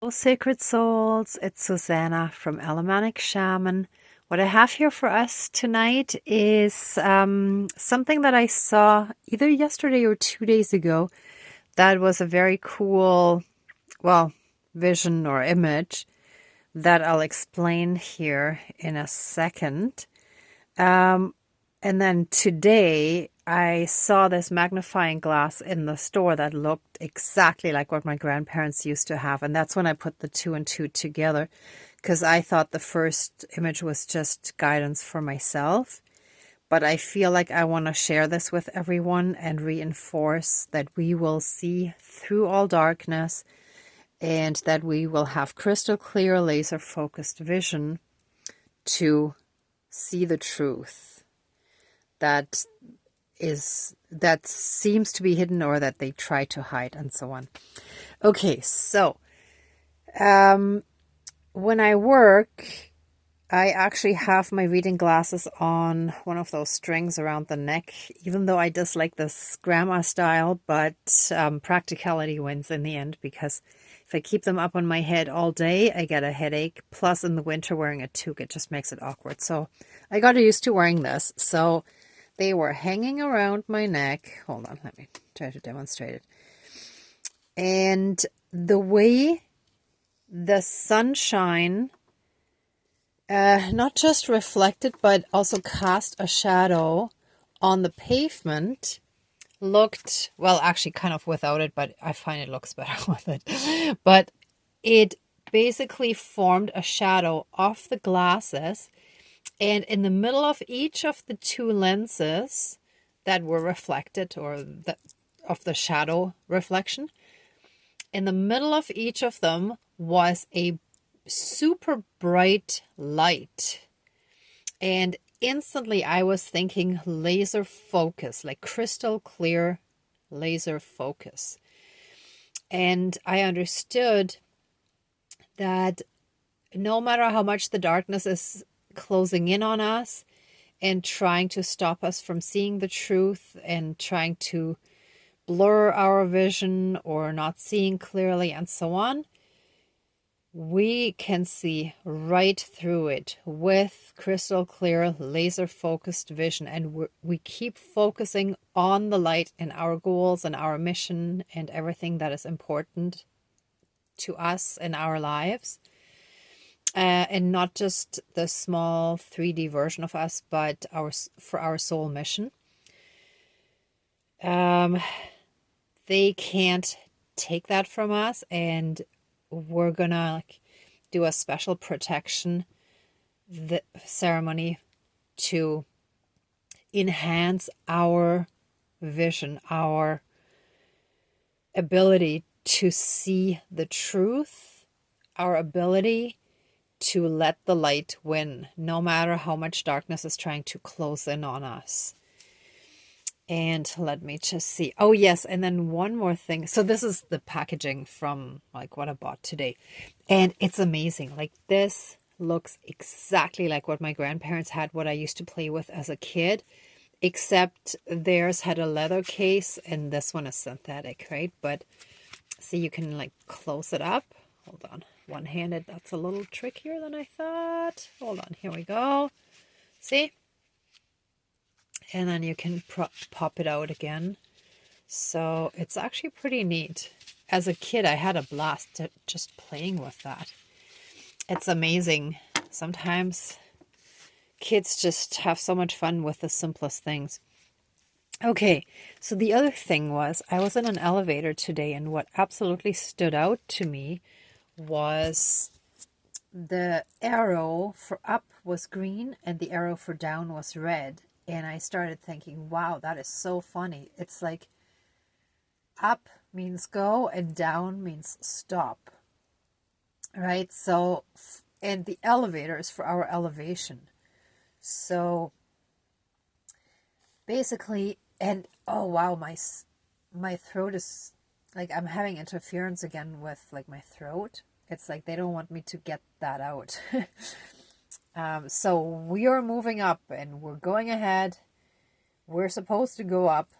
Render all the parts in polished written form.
Hello, sacred souls. It's Susanna from Alamanic Shaman. What I have here for us tonight is something that I saw either yesterday or 2 days ago. That was a very cool, vision or image that I'll explain here in a second. And then today I saw this magnifying glass in the store that looked exactly like what my grandparents used to have. And that's when I put the two and two together, because I thought the first image was just guidance for myself. But I feel like I want to share this with everyone and reinforce that we will see through all darkness and that we will have crystal clear, laser focused vision to see the truth that seems to be hidden or that they try to hide, and so on. Okay, so when I work, I actually have my reading glasses on one of those strings around the neck, even though I dislike this grandma style, but practicality wins in the end, because if I keep them up on my head all day, I get a headache. Plus, in the winter, wearing a toque, it just makes it awkward. So I got used to wearing this. So they were hanging around my neck. Hold on, let me try to demonstrate it. And the way the sunshine not just reflected, but also cast a shadow on the pavement looked, well, actually kind of without it, but I find it looks better with it. But it basically formed a shadow off the glasses. And in the middle of each of the two lenses that were reflected, or of the shadow reflection, in the middle of each of them was a super bright light. And instantly I was thinking laser focus, like crystal clear laser focus. And I understood that no matter how much the darkness is closing in on us and trying to stop us from seeing the truth and trying to blur our vision or not seeing clearly and so on, we can see right through it with crystal clear laser focused vision. And we keep focusing on the light and our goals and our mission and everything that is important to us in our lives. And not just the small 3D version of us, but for our soul mission. They can't take that from us, and we're gonna do a special protection ceremony to enhance our vision, our ability to see the truth, our ability to let the light win, no matter how much darkness is trying to close in on us. And let me just see. Oh, yes. And then one more thing. So this is the packaging from what I bought today. And it's amazing. This looks exactly like what my grandparents had, what I used to play with as a kid, except theirs had a leather case and this one is synthetic, right? But see, you can close it up. Hold on. One-handed, that's a little trickier than I thought. Hold on, here we go. See? And then you can pop it out again. So it's actually pretty neat. As a kid, I had a blast just playing with that. It's amazing. Sometimes kids just have so much fun with the simplest things. Okay, so the other thing was, I was in an elevator today, and what absolutely stood out to me was the arrow for up was green and the arrow for down was red. And I started thinking, wow, that is so funny. It's like up means go and down means stop, right? So, and the elevator is for our elevation. So basically, and oh wow, my throat is I'm having interference again with my throat. It's like they don't want me to get that out. So we are moving up and we're going ahead. We're supposed to go up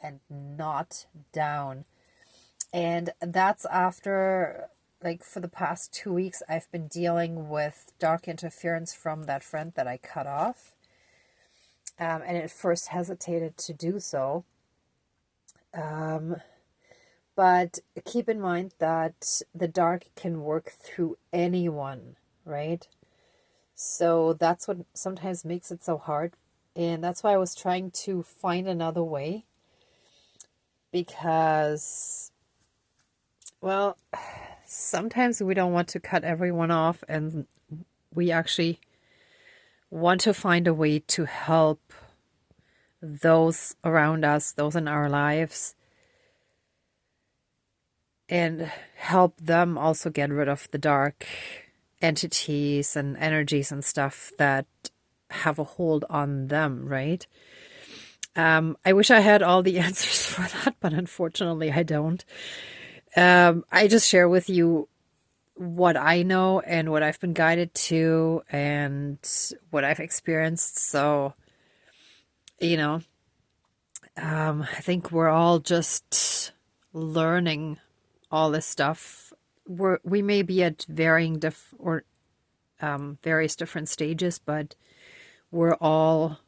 and not down. And that's after like for the past 2 weeks, I've been dealing with dark interference from that friend that I cut off. And at first hesitated to do so. But keep in mind that the dark can work through anyone, right? So that's what sometimes makes it so hard. And that's why I was trying to find another way. Because, well, sometimes we don't want to cut everyone off, and we actually want to find a way to help those around us, those in our lives, and help them also get rid of the dark entities and energies and stuff that have a hold on them, right? I wish I had all the answers for that, but unfortunately I don't. I just share with you what I know and what I've been guided to and what I've experienced. So, I think we're all just learning all this stuff. We may be at varying various different stages, but we're all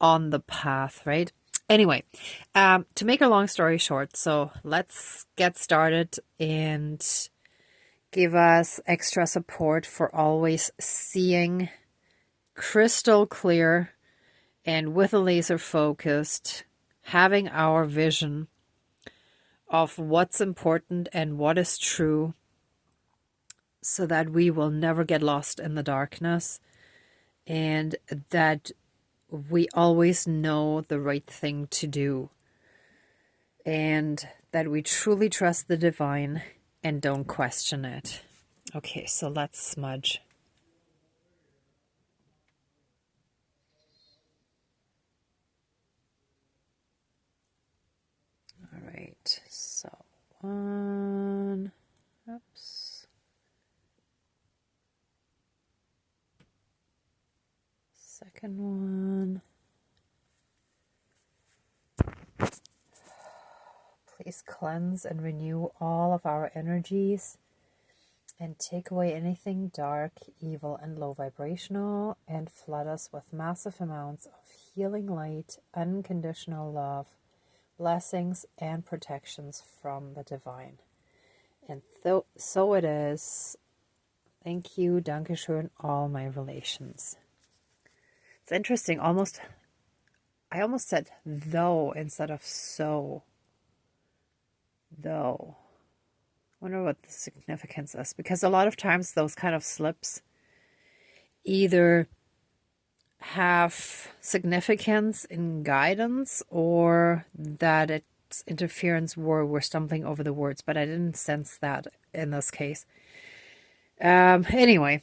on the path, right? Anyway, to make a long story short, so let's get started and give us extra support for always seeing crystal clear and with a laser focused, having our vision of what's important and what is true so that we will never get lost in the darkness and that we always know the right thing to do and that we truly trust the divine and don't question it. Okay, so let's smudge. All right, so one, oops. Second one. Please cleanse and renew all of our energies and take away anything dark, evil, and low vibrational, and flood us with massive amounts of healing light, unconditional love, blessings, and protections from the divine. And so it is. Thank you, Dankeschön, all my relations. It's interesting, I almost said though instead of so. Though. I wonder what the significance is, because a lot of times those kind of slips either have significance in guidance or that it's interference where we're stumbling over the words, but I didn't sense that in this case. Anyway,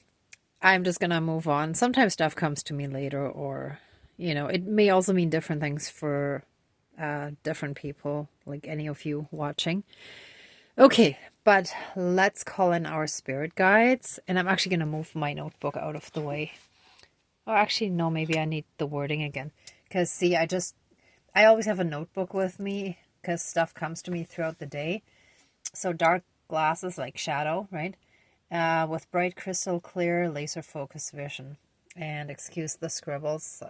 I'm just gonna move on. Sometimes stuff comes to me later, or it may also mean different things for different people, like any of you watching. Okay, but let's call in our spirit guides, and I'm actually gonna move my notebook out of the way. Or actually, no, maybe I need the wording again. Because, see, I always have a notebook with me because stuff comes to me throughout the day. So dark glasses like shadow, right? With bright crystal clear laser focus vision. And excuse the scribbles.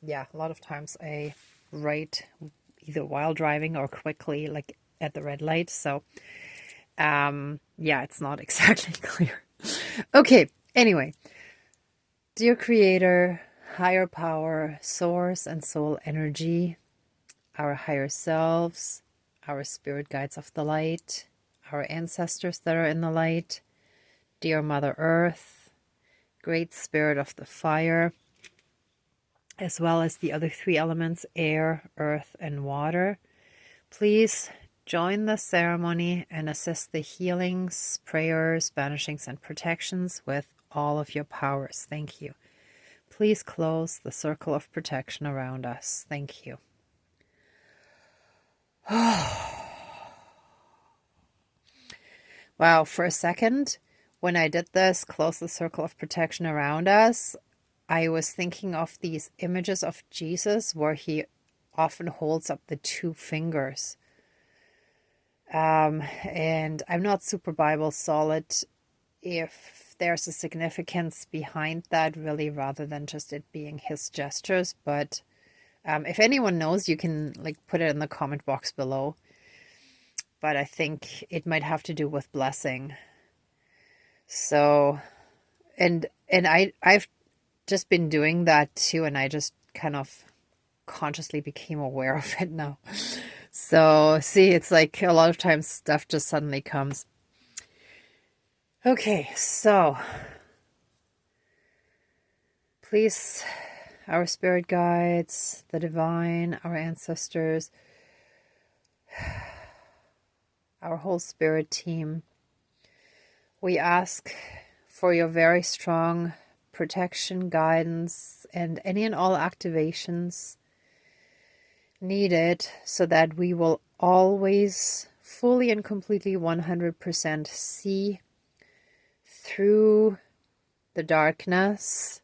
Yeah, a lot of times I write either while driving or quickly, like at the red light. So, yeah, it's not exactly clear. Okay, anyway. Dear Creator, higher power, source and soul energy, our higher selves, our spirit guides of the light, our ancestors that are in the light, dear Mother Earth, great spirit of the fire, as well as the other three elements, air, earth, and water, please join the ceremony and assist the healings, prayers, banishings, and protections with all of your powers. Thank you. Please close the circle of protection around us. Thank you. Wow, for a second, when I did this, close the circle of protection around us, I was thinking of these images of Jesus where he often holds up the two fingers. And I'm not super Bible solid if there's a significance behind that, really, rather than just it being his gestures. But if anyone knows, you can like put it in the comment box below. But I think it might have to do with blessing. So, and I've just been doing that too, and I just kind of consciously became aware of it now. So, see, it's like a lot of times stuff just suddenly comes. Okay, so please, our spirit guides, the divine, our ancestors, our whole spirit team, we ask for your very strong protection, guidance, and any and all activations needed so that we will always fully and completely 100% see through the darkness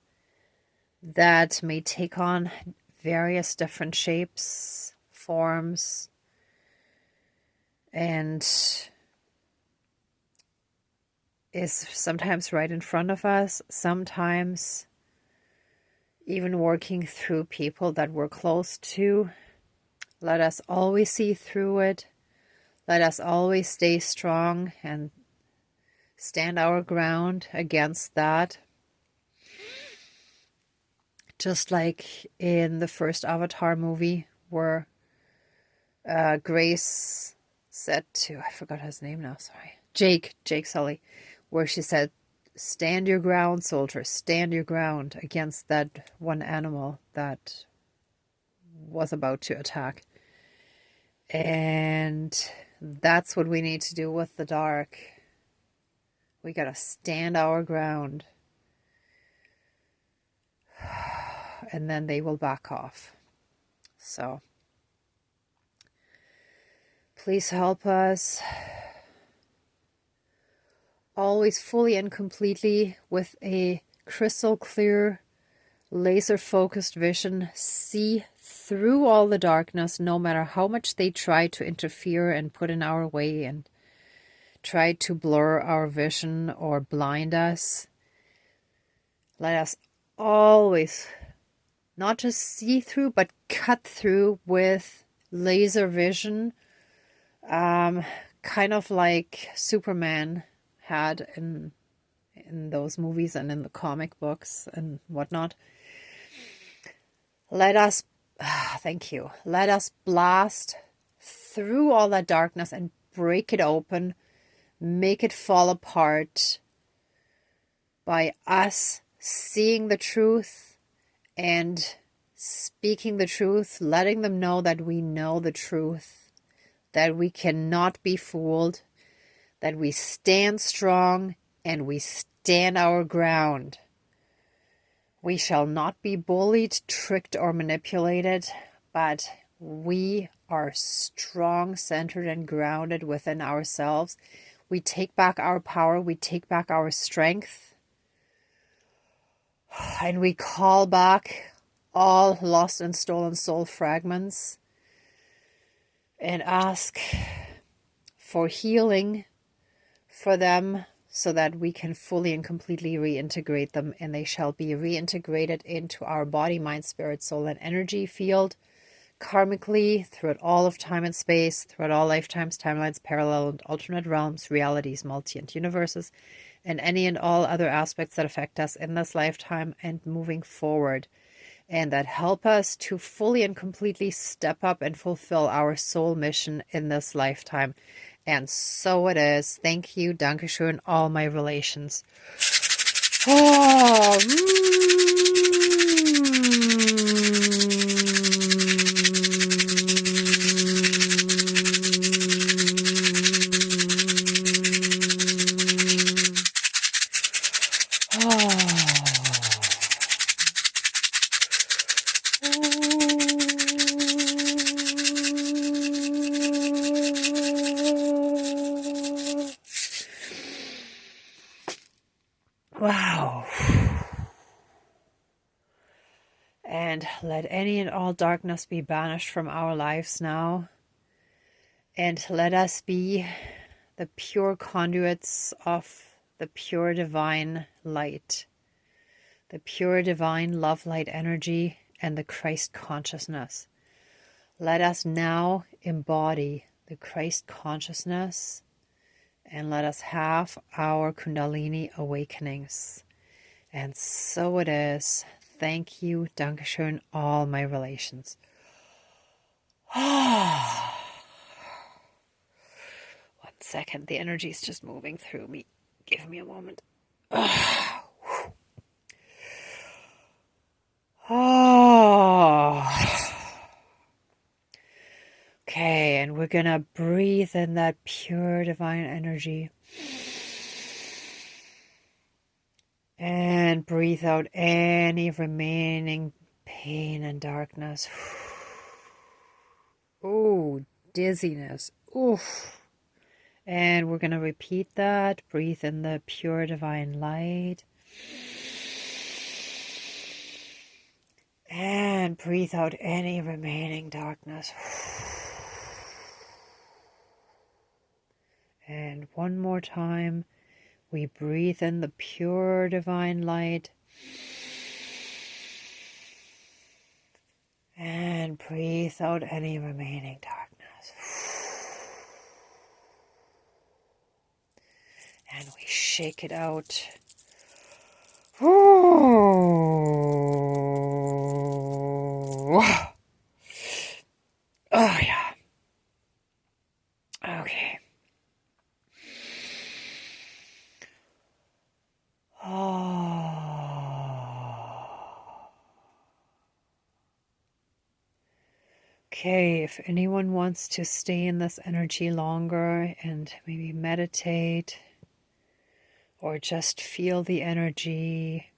that may take on various different shapes, forms, and is sometimes right in front of us, sometimes even working through people that we're close to. Let us always see through it. Let us always stay strong and stand our ground against that. Just like in the first Avatar movie where Grace said to, I forgot his name now, sorry, Jake Sully, where she said, stand your ground, soldier, stand your ground against that one animal that was about to attack. And that's what we need to do with the dark. We gotta stand our ground. And then they will back off. So, please help us always fully and completely with a crystal clear, laser focused vision, see through all the darkness, no matter how much they try to interfere and put in our way and try to blur our vision or blind us. Let us always not just see through, but cut through with laser vision, kind of like Superman had in those movies and in the comic books and whatnot. Let us, thank you, let us blast through all that darkness and break it open, make it fall apart by us seeing the truth and speaking the truth, letting them know that we know the truth, that we cannot be fooled, that we stand strong and we stand our ground. We shall not be bullied, tricked, or manipulated, but we are strong, centered, and grounded within ourselves. We take back our power, we take back our strength, and we call back all lost and stolen soul fragments and ask for healing for them so that we can fully and completely reintegrate them, and they shall be reintegrated into our body, mind, spirit, soul, and energy field karmically throughout all of time and space, throughout all lifetimes, timelines, parallel and alternate realms, realities, multi and universes, and any and all other aspects that affect us in this lifetime and moving forward, and that help us to fully and completely step up and fulfill our soul mission in this lifetime. And so it is. Thank you, Dankeschön, all my relations. Oh, wow. And let any and all darkness be banished from our lives now. And let us be the pure conduits of the pure divine light, the pure divine love light energy, and the Christ consciousness. Let us now embody the Christ consciousness, and let us have our Kundalini awakenings. And so it is. Thank you, Dankeschön, all my relations. One second, the energy is just moving through me. Give me a moment. Okay, and we're gonna breathe in that pure divine energy. And breathe out any remaining pain and darkness. Ooh, dizziness. Oof. And we're going to repeat that. Breathe in the pure divine light. And breathe out any remaining darkness. And one more time, we breathe in the pure divine light. And breathe out any remaining darkness. And we shake it out. Oh yeah. Okay. Okay, if anyone wants to stay in this energy longer and maybe meditate or just feel the energy,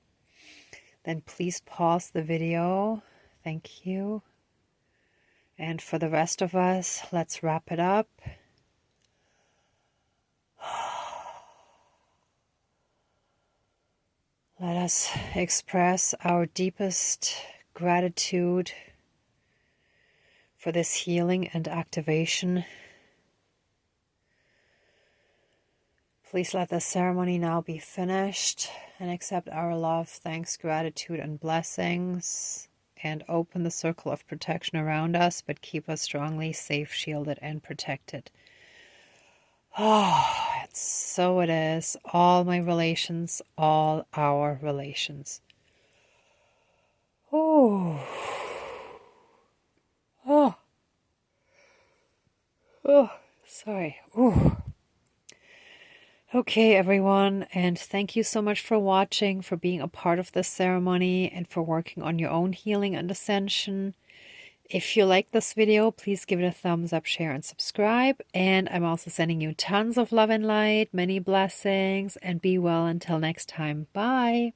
then please pause the video. Thank you. And for the rest of us, let's wrap it up. Let us express our deepest gratitude for this healing and activation. Please let the ceremony now be finished and accept our love, thanks, gratitude, and blessings, and open the circle of protection around us, but keep us strongly safe, shielded, and protected. And so it is. All my relations, all our relations. Oh. Sorry. Ooh. Okay, everyone, and thank you so much for watching, for being a part of this ceremony, and for working on your own healing and ascension. If you like this video, please give it a thumbs up, share, and subscribe. And I'm also sending you tons of love and light, many blessings, and be well until next time. Bye.